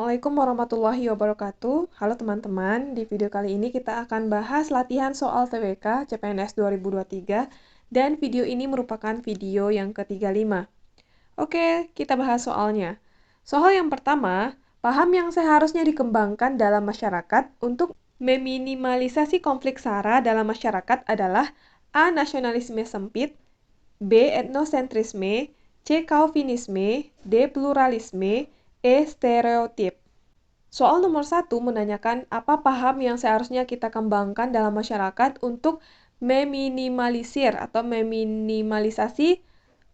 Assalamualaikum warahmatullahi wabarakatuh. Halo teman-teman, di video kali ini kita akan bahas latihan soal TWK CPNS 2023 dan video ini merupakan video yang ke-35. Oke, kita bahas soalnya. Soal yang pertama, paham yang seharusnya dikembangkan dalam masyarakat untuk meminimalisasi konflik SARA dalam masyarakat adalah A. Nasionalisme sempit, B. Etnosentrisme, C. Calvinisme, D. Pluralisme, E. Stereotip. Soal nomor 1 menanyakan apa paham yang seharusnya kita kembangkan dalam masyarakat untuk meminimalisasi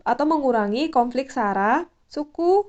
atau mengurangi konflik SARA, suku,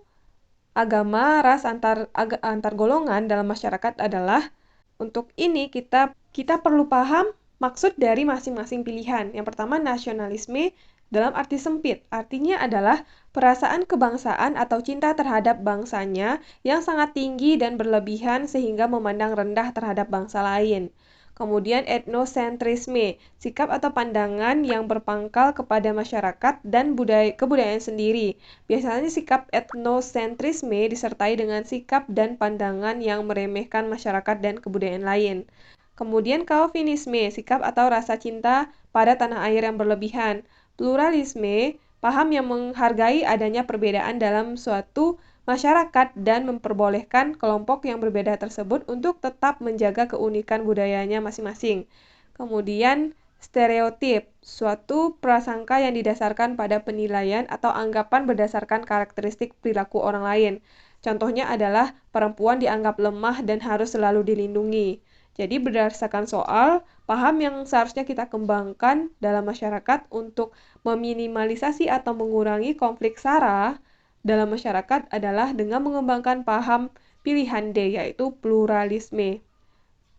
agama, ras antar golongan dalam masyarakat adalah untuk ini kita perlu paham maksud dari masing-masing pilihan. Yang pertama nasionalisme dalam arti sempit. Artinya adalah perasaan kebangsaan atau cinta terhadap bangsanya yang sangat tinggi dan berlebihan sehingga memandang rendah terhadap bangsa lain. Kemudian etnosentrisme, sikap atau pandangan yang berpangkal kepada masyarakat dan kebudayaan sendiri. Biasanya sikap etnosentrisme disertai dengan sikap dan pandangan yang meremehkan masyarakat dan kebudayaan lain. Kemudian Calvinisme, sikap atau rasa cinta pada tanah air yang berlebihan. Pluralisme, paham yang menghargai adanya perbedaan dalam suatu masyarakat dan memperbolehkan kelompok yang berbeda tersebut untuk tetap menjaga keunikan budayanya masing-masing. Kemudian stereotip, suatu prasangka yang didasarkan pada penilaian atau anggapan berdasarkan karakteristik perilaku orang lain. Contohnya adalah perempuan dianggap lemah dan harus selalu dilindungi. Jadi berdasarkan soal, paham yang seharusnya kita kembangkan dalam masyarakat untuk meminimalisasi atau mengurangi konflik SARA dalam masyarakat adalah dengan mengembangkan paham pilihan D, yaitu pluralisme.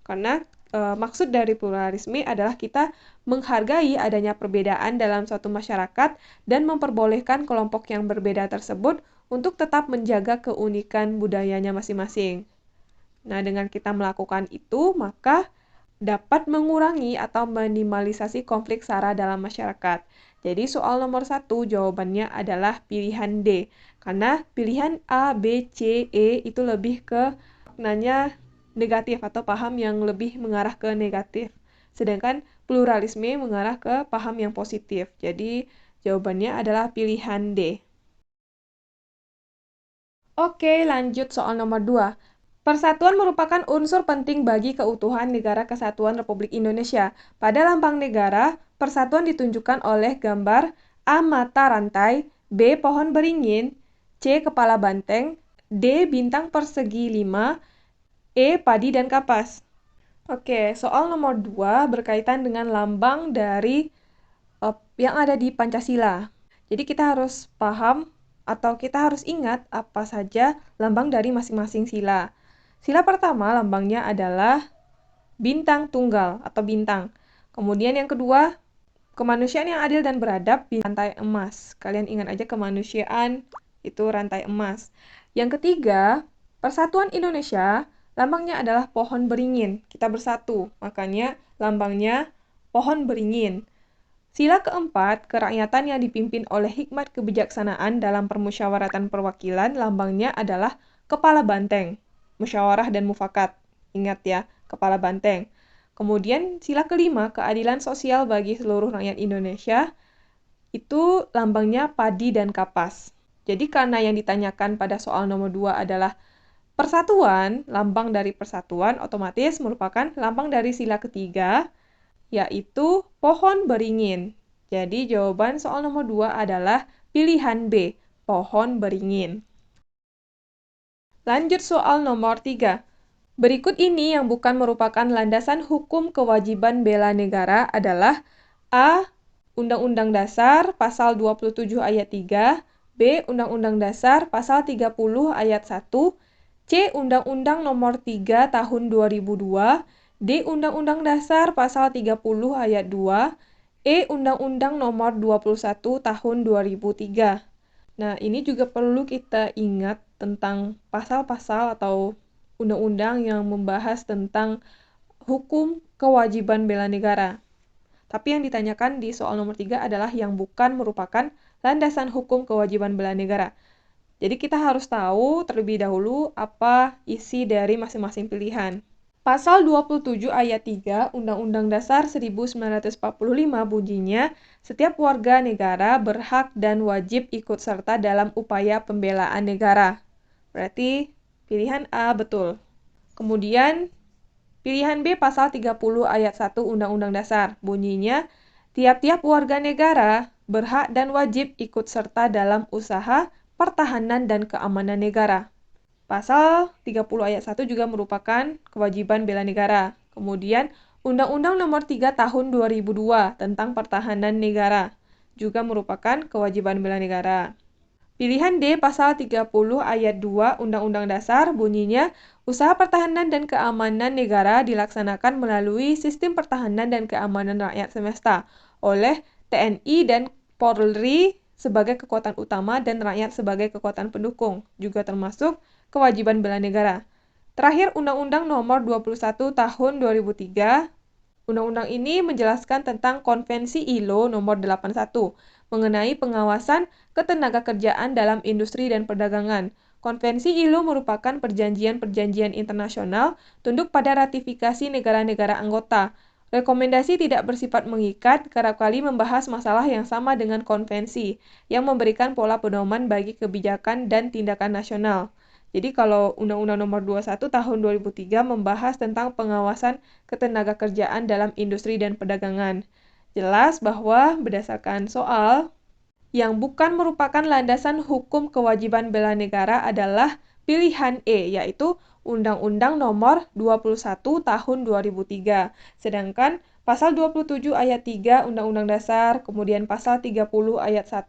Karena maksud dari pluralisme adalah kita menghargai adanya perbedaan dalam suatu masyarakat dan memperbolehkan kelompok yang berbeda tersebut untuk tetap menjaga keunikan budayanya masing-masing. Nah, dengan kita melakukan itu, maka dapat mengurangi atau minimalisasi konflik SARA dalam masyarakat. Jadi soal nomor 1 jawabannya adalah pilihan D. Karena pilihan A, B, C, E itu lebih ke maknanya negatif atau paham yang lebih mengarah ke negatif. Sedangkan pluralisme mengarah ke paham yang positif. Jadi jawabannya adalah pilihan D. Oke, lanjut soal nomor 2. Persatuan merupakan unsur penting bagi keutuhan Negara Kesatuan Republik Indonesia. Pada lambang negara, persatuan ditunjukkan oleh gambar A. Mata rantai, B. Pohon beringin, C. Kepala banteng, D. Bintang persegi 5, E. Padi dan kapas. Oke, soal nomor 2 berkaitan dengan lambang dari yang ada di Pancasila. Jadi kita harus paham atau kita harus ingat apa saja lambang dari masing-masing sila. Sila pertama lambangnya adalah bintang tunggal atau bintang. Kemudian yang kedua, kemanusiaan yang adil dan beradab, rantai emas. Kalian ingat aja kemanusiaan itu rantai emas. Yang ketiga, Persatuan Indonesia, lambangnya adalah pohon beringin. Kita bersatu, makanya lambangnya pohon beringin. Sila keempat, kerakyatan yang dipimpin oleh hikmat kebijaksanaan dalam permusyawaratan perwakilan, lambangnya adalah kepala banteng. Musyawarah dan mufakat. Ingat ya, kepala banteng. Kemudian sila kelima, keadilan sosial bagi seluruh rakyat Indonesia, itu lambangnya padi dan kapas. Jadi karena yang ditanyakan pada soal nomor 2 adalah persatuan, lambang dari persatuan otomatis merupakan lambang dari sila ketiga, yaitu pohon beringin. Jadi jawaban soal nomor 2 adalah pilihan B, pohon beringin. Lanjut soal nomor 3. Berikut ini yang bukan merupakan landasan hukum kewajiban bela negara adalah A. Undang-Undang Dasar Pasal 27 Ayat 3, B. Undang-Undang Dasar Pasal 30 Ayat 1, C. Undang-Undang Nomor 3 Tahun 2002, D. Undang-Undang Dasar Pasal 30 Ayat 2, E. Undang-Undang Nomor 21 Tahun 2003. Nah, ini juga perlu kita ingat tentang pasal-pasal atau undang-undang yang membahas tentang hukum kewajiban bela negara. Tapi yang ditanyakan di soal nomor 3 adalah yang bukan merupakan landasan hukum kewajiban bela negara. Jadi kita harus tahu terlebih dahulu apa isi dari masing-masing pilihan. Pasal 27 ayat 3 Undang-Undang Dasar 1945 bunyinya, setiap warga negara berhak dan wajib ikut serta dalam upaya pembelaan negara. Berarti pilihan A betul. Kemudian pilihan B pasal 30 ayat 1 Undang-Undang Dasar bunyinya, tiap-tiap warga negara berhak dan wajib ikut serta dalam usaha pertahanan dan keamanan negara. Pasal 30 ayat 1 juga merupakan kewajiban bela negara. Kemudian, Undang-Undang Nomor 3 Tahun 2002 tentang Pertahanan Negara juga merupakan kewajiban bela negara. Pilihan D pasal 30 ayat 2 Undang-Undang Dasar bunyinya, usaha pertahanan dan keamanan negara dilaksanakan melalui sistem pertahanan dan keamanan rakyat semesta oleh TNI dan Polri sebagai kekuatan utama dan rakyat sebagai kekuatan pendukung, juga termasuk kewajiban bela negara. Terakhir, Undang-Undang Nomor 21 Tahun 2003. Undang-undang ini menjelaskan tentang Konvensi ILO Nomor 81 mengenai pengawasan ketenagakerjaan dalam industri dan perdagangan. Konvensi ILO merupakan perjanjian-perjanjian internasional tunduk pada ratifikasi negara-negara anggota. Rekomendasi tidak bersifat mengikat, kerap kali membahas masalah yang sama dengan konvensi, yang memberikan pola pedoman bagi kebijakan dan tindakan nasional. Jadi kalau Undang-Undang Nomor 21 Tahun 2003 membahas tentang pengawasan ketenagakerjaan dalam industri dan perdagangan. Jelas bahwa berdasarkan soal, yang bukan merupakan landasan hukum kewajiban bela negara adalah pilihan E, yaitu Undang-Undang Nomor 21 Tahun 2003. Sedangkan pasal 27 ayat 3 Undang-Undang Dasar, kemudian pasal 30 ayat 1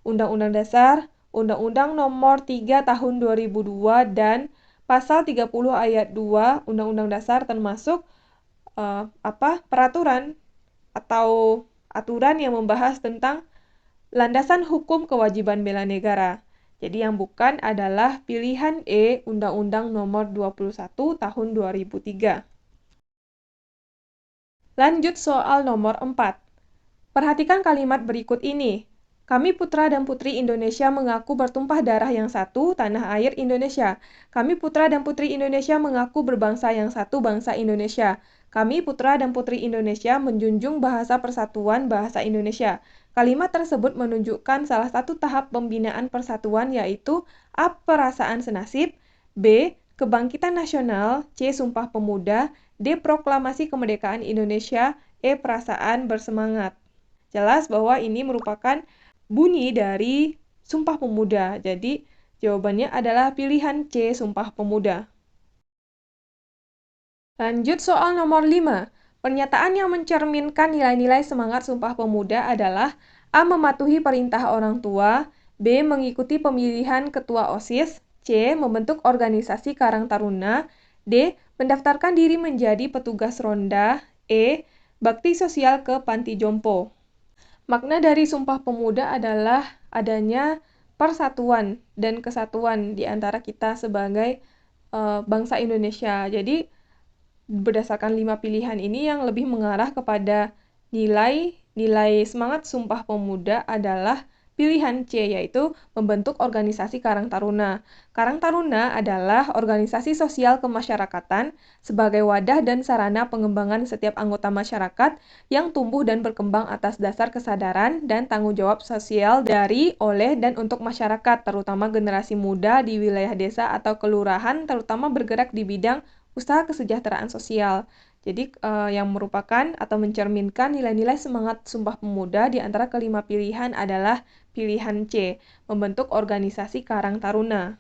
Undang-Undang Dasar, Undang-Undang Nomor 3 Tahun 2002 dan pasal 30 ayat 2 Undang-Undang Dasar termasuk peraturan atau aturan yang membahas tentang landasan hukum kewajiban bela negara. Jadi yang bukan adalah pilihan E Undang-Undang Nomor 21 Tahun 2003. Lanjut soal nomor 4. Perhatikan kalimat berikut ini. Kami putra dan putri Indonesia mengaku bertumpah darah yang satu, tanah air Indonesia. Kami putra dan putri Indonesia mengaku berbangsa yang satu, bangsa Indonesia. Kami putra dan putri Indonesia menjunjung bahasa persatuan bahasa Indonesia. Kalimat tersebut menunjukkan salah satu tahap pembinaan persatuan, yaitu A. Perasaan senasib, B. Kebangkitan nasional, C. Sumpah Pemuda, D. Proklamasi Kemerdekaan Indonesia, E. Perasaan bersemangat. Jelas bahwa ini merupakan bunyi dari Sumpah Pemuda. Jadi, jawabannya adalah pilihan C. Sumpah Pemuda. Lanjut soal nomor 5. Pernyataan yang mencerminkan nilai-nilai semangat Sumpah Pemuda adalah A. Mematuhi perintah orang tua, B. Mengikuti pemilihan ketua OSIS, C. Membentuk organisasi Karang Taruna, D. Mendaftarkan diri menjadi petugas ronda, E. Bakti sosial ke panti jompo. Makna dari Sumpah Pemuda adalah adanya persatuan dan kesatuan di antara kita sebagai bangsa Indonesia. Jadi, berdasarkan 5 pilihan ini yang lebih mengarah kepada nilai semangat Sumpah Pemuda adalah pilihan C, yaitu membentuk organisasi Karang Taruna. Karang Taruna adalah organisasi sosial kemasyarakatan sebagai wadah dan sarana pengembangan setiap anggota masyarakat yang tumbuh dan berkembang atas dasar kesadaran dan tanggung jawab sosial dari, oleh, dan untuk masyarakat, terutama generasi muda di wilayah desa atau kelurahan, terutama bergerak di bidang usaha kesejahteraan sosial. Jadi yang merupakan atau mencerminkan nilai-nilai semangat Sumpah Pemuda di antara kelima pilihan adalah pilihan C, membentuk organisasi Karang Taruna.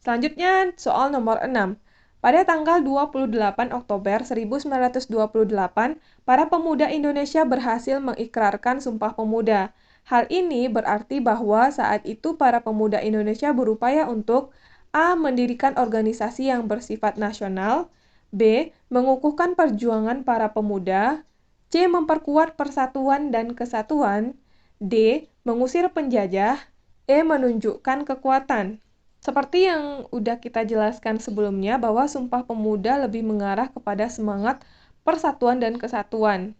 Selanjutnya soal nomor 6. Pada tanggal 28 Oktober 1928, para pemuda Indonesia berhasil mengikrarkan Sumpah Pemuda. Hal ini berarti bahwa saat itu para pemuda Indonesia berupaya untuk A. Mendirikan organisasi yang bersifat nasional, B. Mengukuhkan perjuangan para pemuda, C. Memperkuat persatuan dan kesatuan, D. Mengusir penjajah, E. Menunjukkan kekuatan. Seperti yang udah kita jelaskan sebelumnya bahwa Sumpah Pemuda lebih mengarah kepada semangat persatuan dan kesatuan,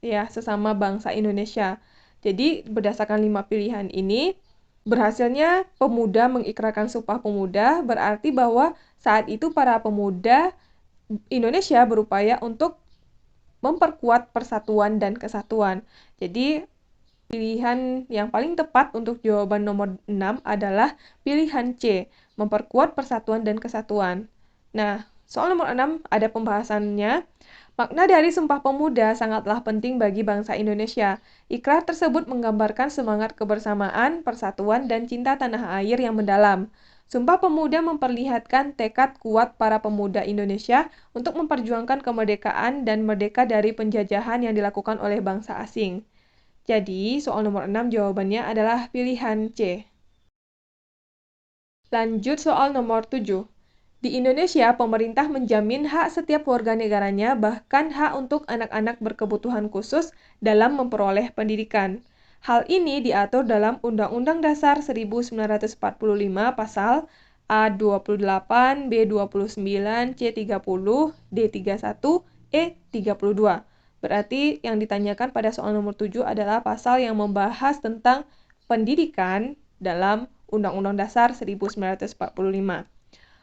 ya, sesama bangsa Indonesia. Jadi, berdasarkan 5 pilihan ini, Berhasilnya pemuda mengikrarkan Sumpah Pemuda berarti bahwa saat itu para pemuda Indonesia berupaya untuk memperkuat persatuan dan kesatuan. Jadi, pilihan yang paling tepat untuk jawaban nomor 6 adalah pilihan C, memperkuat persatuan dan kesatuan. Nah, soal nomor 6 ada pembahasannya. Makna dari Sumpah Pemuda sangatlah penting bagi bangsa Indonesia. Ikrar tersebut menggambarkan semangat kebersamaan, persatuan, dan cinta tanah air yang mendalam. Sumpah Pemuda memperlihatkan tekad kuat para pemuda Indonesia untuk memperjuangkan kemerdekaan dan merdeka dari penjajahan yang dilakukan oleh bangsa asing. Jadi, soal nomor 6 jawabannya adalah pilihan C. Lanjut soal nomor 7. Di Indonesia, pemerintah menjamin hak setiap warga negaranya, bahkan hak untuk anak-anak berkebutuhan khusus dalam memperoleh pendidikan. Hal ini diatur dalam Undang-Undang Dasar 1945 pasal A28, B29, C30, D31, E32. Berarti yang ditanyakan pada soal nomor 7 adalah pasal yang membahas tentang pendidikan dalam Undang-Undang Dasar 1945.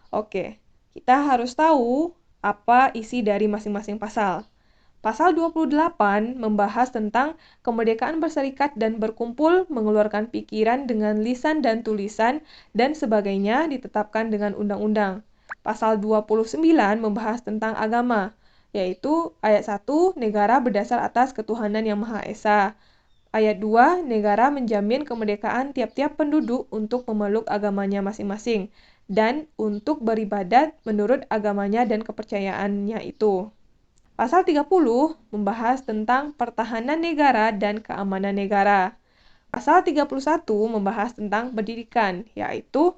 Oke, kita harus tahu apa isi dari masing-masing pasal. Pasal 28 membahas tentang kemerdekaan berserikat dan berkumpul, mengeluarkan pikiran dengan lisan dan tulisan, dan sebagainya ditetapkan dengan undang-undang. Pasal 29 membahas tentang agama, yaitu ayat 1, negara berdasar atas ketuhanan yang Maha Esa. Ayat 2, negara menjamin kemerdekaan tiap-tiap penduduk untuk memeluk agamanya masing-masing dan untuk beribadat menurut agamanya dan kepercayaannya itu. Pasal 30 membahas tentang pertahanan negara dan keamanan negara. Pasal 31 membahas tentang pendidikan, yaitu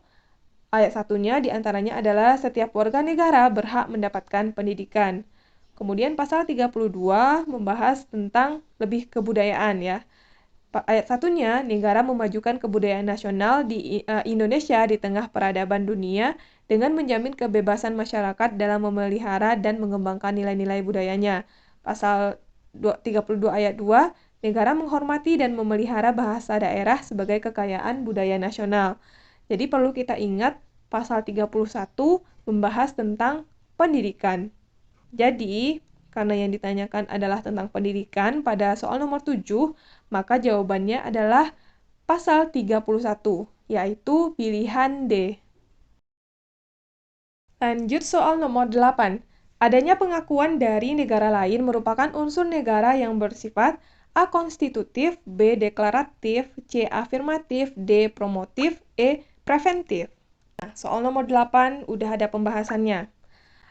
ayat satunya diantaranya adalah setiap warga negara berhak mendapatkan pendidikan. Kemudian pasal 32 membahas tentang lebih kebudayaan ya. Ayat satunya, negara memajukan kebudayaan nasional di Indonesia di tengah peradaban dunia dengan menjamin kebebasan masyarakat dalam memelihara dan mengembangkan nilai-nilai budayanya. Pasal 32 ayat 2, negara menghormati dan memelihara bahasa daerah sebagai kekayaan budaya nasional. Jadi perlu kita ingat, pasal 31 membahas tentang pendidikan. Jadi, karena yang ditanyakan adalah tentang pendidikan pada soal nomor 7, maka jawabannya adalah pasal 31, yaitu pilihan D. Lanjut soal nomor 8. Adanya pengakuan dari negara lain merupakan unsur negara yang bersifat A. Konstitutif, B. Deklaratif, C. Afirmatif, D. Promotif, E. Preventif. Nah, soal nomor 8 udah ada pembahasannya.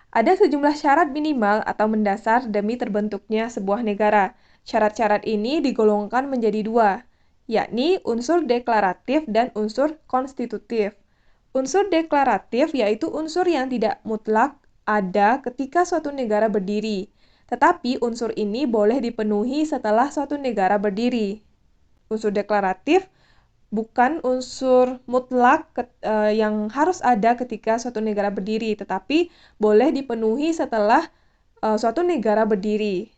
Ada sejumlah syarat minimal atau mendasar demi terbentuknya sebuah negara. Syarat-syarat ini digolongkan menjadi dua, yakni unsur deklaratif dan unsur konstitutif. Unsur deklaratif yaitu unsur yang tidak mutlak ada ketika suatu negara berdiri, tetapi unsur ini boleh dipenuhi setelah suatu negara berdiri. Unsur deklaratif bukan unsur mutlak yang harus ada ketika suatu negara berdiri, tetapi boleh dipenuhi setelah suatu negara berdiri.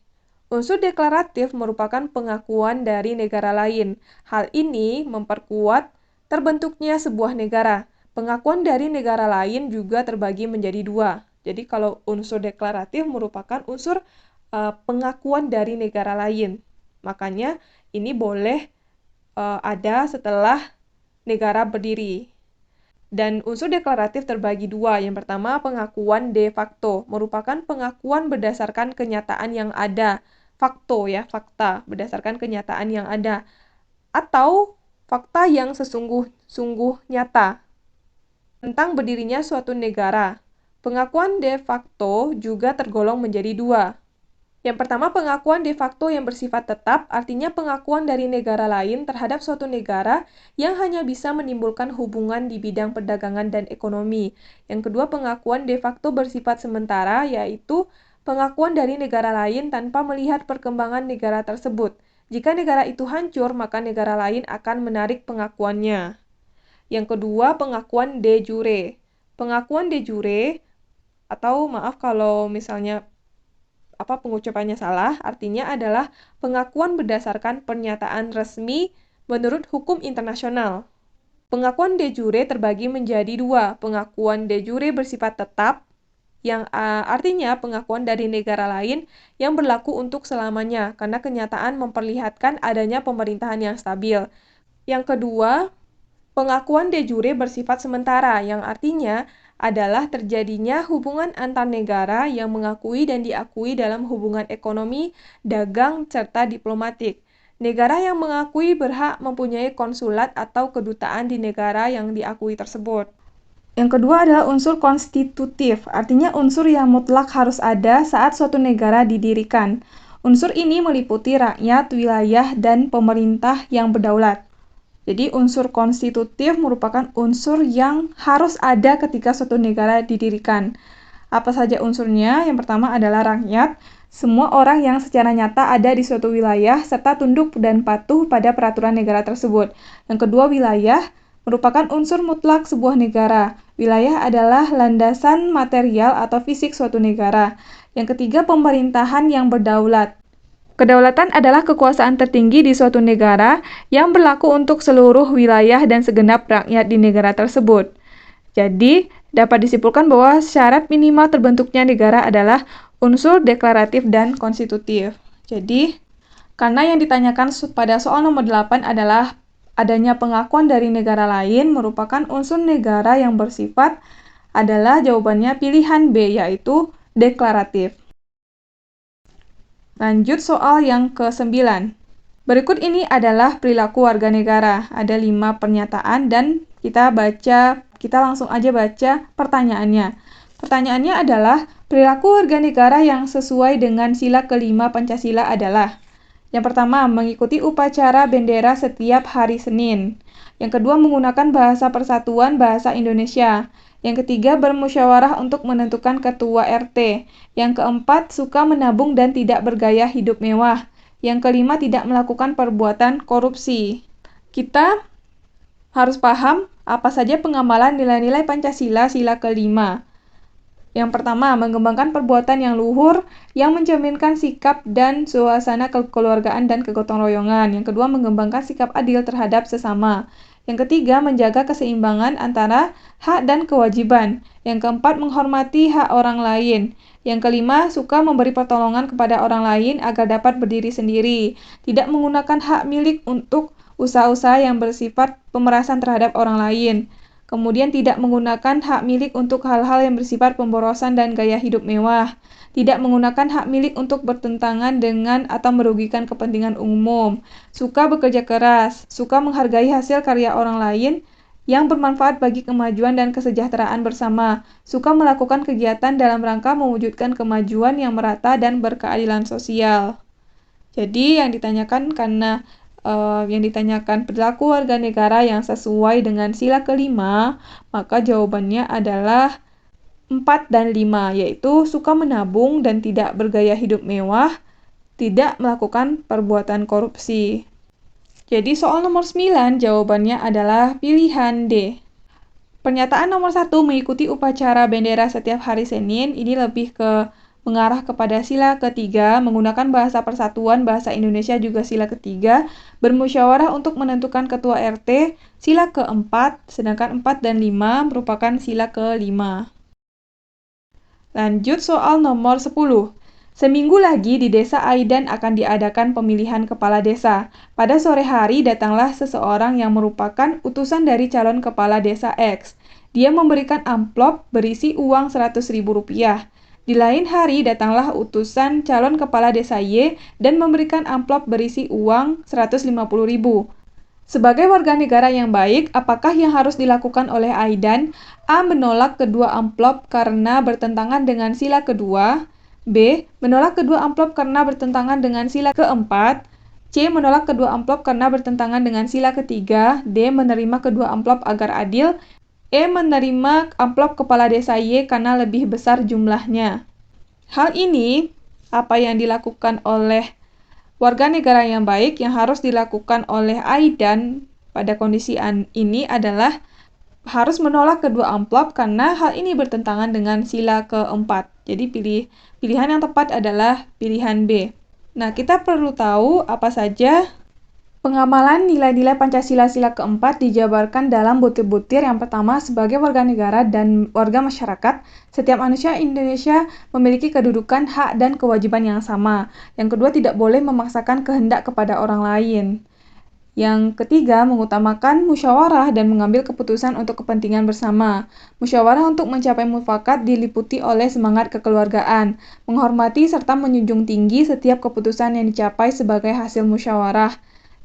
Unsur deklaratif merupakan pengakuan dari negara lain. Hal ini memperkuat terbentuknya sebuah negara. Pengakuan dari negara lain juga terbagi menjadi dua. Jadi kalau unsur deklaratif merupakan unsur pengakuan dari negara lain. Makanya ini boleh ada setelah negara berdiri. Dan unsur deklaratif terbagi dua. Yang pertama, pengakuan de facto, merupakan pengakuan berdasarkan kenyataan yang ada. Fakto ya, fakta, berdasarkan kenyataan yang ada. Atau fakta yang sesungguh-sungguh nyata tentang berdirinya suatu negara. Pengakuan de facto juga tergolong menjadi dua. Yang pertama, pengakuan de facto yang bersifat tetap, artinya pengakuan dari negara lain terhadap suatu negara yang hanya bisa menimbulkan hubungan di bidang perdagangan dan ekonomi. Yang kedua, pengakuan de facto bersifat sementara, yaitu pengakuan dari negara lain tanpa melihat perkembangan negara tersebut. Jika negara itu hancur, maka negara lain akan menarik pengakuannya. Yang kedua, pengakuan de jure. Pengakuan de jure, atau maaf kalau misalnya pengucapannya salah, artinya adalah pengakuan berdasarkan pernyataan resmi menurut hukum internasional. Pengakuan de jure terbagi menjadi dua. Pengakuan de jure bersifat tetap, yang artinya pengakuan dari negara lain yang berlaku untuk selamanya, karena kenyataan memperlihatkan adanya pemerintahan yang stabil. Yang kedua, pengakuan de jure bersifat sementara, yang artinya adalah terjadinya hubungan antar negara yang mengakui dan diakui dalam hubungan ekonomi, dagang, serta diplomatik. Negara yang mengakui berhak mempunyai konsulat atau kedutaan di negara yang diakui tersebut. Yang kedua adalah unsur konstitutif, artinya unsur yang mutlak harus ada saat suatu negara didirikan. Unsur ini meliputi rakyat, wilayah, dan pemerintah yang berdaulat. Jadi unsur konstitutif merupakan unsur yang harus ada ketika suatu negara didirikan. Apa saja unsurnya? Yang pertama adalah rakyat. Semua orang yang secara nyata ada di suatu wilayah serta tunduk dan patuh pada peraturan negara tersebut. Yang kedua, wilayah merupakan unsur mutlak sebuah negara. Wilayah adalah landasan material atau fisik suatu negara. Yang ketiga, pemerintahan yang berdaulat. Kedaulatan adalah kekuasaan tertinggi di suatu negara yang berlaku untuk seluruh wilayah dan segenap rakyat di negara tersebut. Jadi, dapat disimpulkan bahwa syarat minimal terbentuknya negara adalah unsur deklaratif dan konstitutif. Jadi, karena yang ditanyakan pada soal nomor 8 adalah adanya pengakuan dari negara lain merupakan unsur negara yang bersifat, adalah jawabannya pilihan B, yaitu deklaratif. Lanjut soal yang ke-9. Berikut ini adalah perilaku warga negara. Ada 5 pernyataan dan kita langsung aja baca pertanyaannya. Pertanyaannya adalah, perilaku warga negara yang sesuai dengan sila kelima Pancasila adalah: yang pertama, mengikuti upacara bendera setiap hari Senin. Yang kedua, menggunakan bahasa persatuan bahasa Indonesia. Yang ketiga, bermusyawarah untuk menentukan ketua RT. Yang keempat, suka menabung dan tidak bergaya hidup mewah. Yang kelima, tidak melakukan perbuatan korupsi. Kita harus paham apa saja pengamalan nilai-nilai Pancasila sila kelima. Yang pertama, mengembangkan perbuatan yang luhur yang mencerminkan sikap dan suasana kekeluargaan dan kegotong royongan. Yang kedua, mengembangkan sikap adil terhadap sesama. Yang ketiga, menjaga keseimbangan antara hak dan kewajiban. Yang keempat, menghormati hak orang lain. Yang kelima, suka memberi pertolongan kepada orang lain agar dapat berdiri sendiri. Tidak menggunakan hak milik untuk usaha-usaha yang bersifat pemerasan terhadap orang lain. Kemudian tidak menggunakan hak milik untuk hal-hal yang bersifat pemborosan dan gaya hidup mewah. Tidak menggunakan hak milik untuk bertentangan dengan atau merugikan kepentingan umum. Suka bekerja keras. Suka menghargai hasil karya orang lain yang bermanfaat bagi kemajuan dan kesejahteraan bersama. Suka melakukan kegiatan dalam rangka mewujudkan kemajuan yang merata dan berkeadilan sosial. Jadi yang ditanyakan perilaku warga negara yang sesuai dengan sila kelima, maka jawabannya adalah 4 dan 5, yaitu suka menabung dan tidak bergaya hidup mewah, tidak melakukan perbuatan korupsi. Jadi soal nomor 9 jawabannya adalah pilihan D. Pernyataan nomor 1, mengikuti upacara bendera setiap hari Senin, ini lebih mengarah kepada sila ketiga, menggunakan bahasa persatuan bahasa Indonesia juga sila ketiga, bermusyawarah untuk menentukan ketua RT, sila keempat, sedangkan 4 dan 5 merupakan sila kelima. Lanjut soal nomor 10. Seminggu lagi di desa Aidan akan diadakan pemilihan kepala desa. Pada sore hari datanglah seseorang yang merupakan utusan dari calon kepala desa X. Dia memberikan amplop berisi uang Rp100.000. Di lain hari datanglah utusan calon kepala desa Y dan memberikan amplop berisi uang Rp150.000. Sebagai warga negara yang baik, apakah yang harus dilakukan oleh Aidan? A. Menolak kedua amplop karena bertentangan dengan sila kedua. B. Menolak kedua amplop karena bertentangan dengan sila keempat. C. Menolak kedua amplop karena bertentangan dengan sila ketiga. D. Menerima kedua amplop agar adil. E. Menerima amplop kepala desa Y karena lebih besar jumlahnya. Hal ini, apa yang dilakukan oleh warga negara yang baik, yang harus dilakukan oleh Aidan pada kondisi ini adalah harus menolak kedua amplop karena hal ini bertentangan dengan sila keempat. Jadi pilihan yang tepat adalah pilihan B. Nah, kita perlu tahu apa saja Pengamalan nilai-nilai Pancasila sila keempat dijabarkan dalam butir-butir. Yang pertama, sebagai warga negara dan warga masyarakat, setiap manusia Indonesia memiliki kedudukan, hak, dan kewajiban yang sama. Yang kedua, tidak boleh memaksakan kehendak kepada orang lain. Yang ketiga, mengutamakan musyawarah dan mengambil keputusan untuk kepentingan bersama. Musyawarah untuk mencapai mufakat diliputi oleh semangat kekeluargaan, menghormati serta menjunjung tinggi setiap keputusan yang dicapai sebagai hasil musyawarah.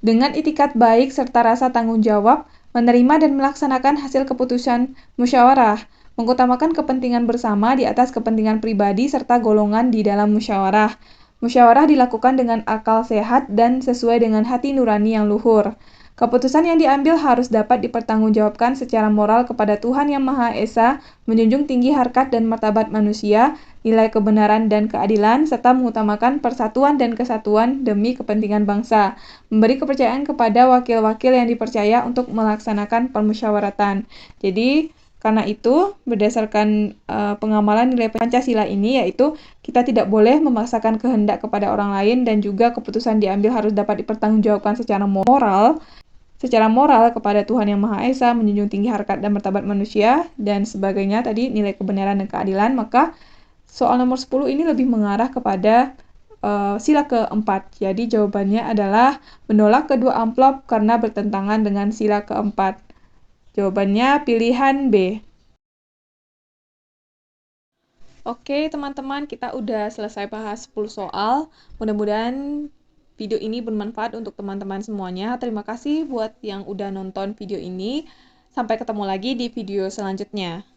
Dengan itikat baik serta rasa tanggung jawab, menerima dan melaksanakan hasil keputusan musyawarah, mengutamakan kepentingan bersama di atas kepentingan pribadi serta golongan di dalam musyawarah. Musyawarah dilakukan dengan akal sehat dan sesuai dengan hati nurani yang luhur. Keputusan yang diambil harus dapat dipertanggungjawabkan secara moral kepada Tuhan Yang Maha Esa, menjunjung tinggi harkat dan martabat manusia, nilai kebenaran dan keadilan, serta mengutamakan persatuan dan kesatuan demi kepentingan bangsa. Memberi kepercayaan kepada wakil-wakil yang dipercaya untuk melaksanakan permusyawaratan. Jadi, karena itu, berdasarkan pengamalan nilai Pancasila ini, yaitu kita tidak boleh memaksakan kehendak kepada orang lain dan juga keputusan diambil harus dapat dipertanggungjawabkan secara moral kepada Tuhan Yang Maha Esa, menjunjung tinggi harkat dan martabat manusia, dan sebagainya tadi, nilai kebenaran dan keadilan. Maka soal nomor 10 ini lebih mengarah kepada sila keempat. Jadi jawabannya adalah menolak kedua amplop karena bertentangan dengan sila keempat. Jawabannya pilihan B. Oke, teman-teman, kita udah selesai bahas 10 soal. Mudah-mudahan video ini bermanfaat untuk teman-teman semuanya. Terima kasih buat yang udah nonton video ini. Sampai ketemu lagi di video selanjutnya.